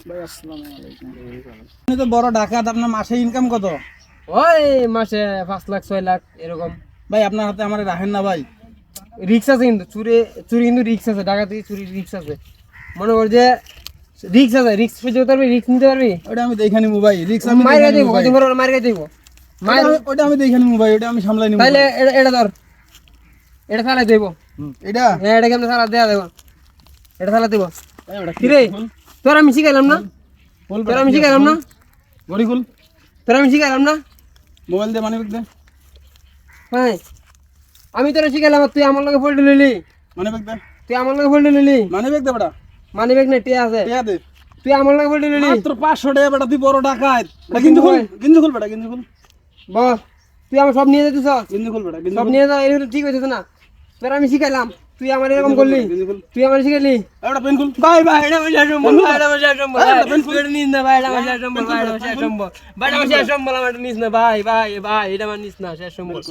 ভাই আসসালামু আলাইকুম। আপনি তো বড় ডাকাত, আপনার মাসে ইনকাম কত? ওই মাসে 5 লাখ 6 লাখ এরকম। ভাই আপনার হাতে আমার রাখেন না ভাই। রিক্স আছে কিন্তু চুরি কিন্তু রিক্স আছে, ডাকাতি চুরি রিক্স আছে। মনে কর যে রিক্স আছে, রিক্স সহ্য করতে পারবি, রিক্স নিতে পারবি। ওটা আমি দেখে নিবো ভাই, রিক্স আমি মার দেখে গাই নিবো দিব, ভাই। কদিন পর মার গাই দিব। মার ওটা আমি দেখে নিবো ভাই, ওটা আমি সামলাই নিবো। তাইলে এটা ধর, এটা চালাই দেব। এটা হ্যাঁ, এটা কেমন চালা দেয়া দেব, এটা চালা দেব। ভাই ওটা কি রে, তোর আমি শিখাইলাম না, বল তোর আমি শিখাইলাম না, গড়ি খুল, তোর আমি শিখাইলাম না। মোবাইল দিয়ে মানিব্যাগ দে, হ্যাঁ, আমি তোরা শিখাইলাম, আর তুই আমার লগে ফোল্ড লইলি, মানিব্যাগ দে, তুই আমার লগে ফোল্ড লইলি। মানিব্যাগ দে বেটা, মানি ব্যাগ নেই, টিয়া আছে, টাকা দে। তুই আমার লগে ফোল্ড লইলি। মাত্র 500 টাকা বেটা, তুই বড় ডাকাত। বেটা গিঞ্জি খুল, গিঞ্জি খুল বেটা, গিঞ্জি খুল, বস, তুই আমার সব নিয়ে যেতেছ, গিঞ্জি খুল বেটা, গিঞ্জি সব খুল। নিয়ে যাও, এটা ঠিক হইতেছে না। তোর আমি শিখাইলাম, তুই আমার এরকম করলি, গিঞ্জি খুল, তুই আমার শিখাইলি। এটা পেন খুল। ভাই ভাই, এটা আমার শেষ সম্বল, ভাই, এটা আমার শেষ সম্বল, ভাই, ভাই, পেন খুল। এটা নিস না ভাই, এটা আমার শেষ সম্বল, ভাই, এটা আমার শেষ সম্বল, ভাই, এটা আমার শেষ সম্বল, আমার এটা নিস না ভাই, ভাই ভাই, এটা আমার নিস না, শেষ সম্বল।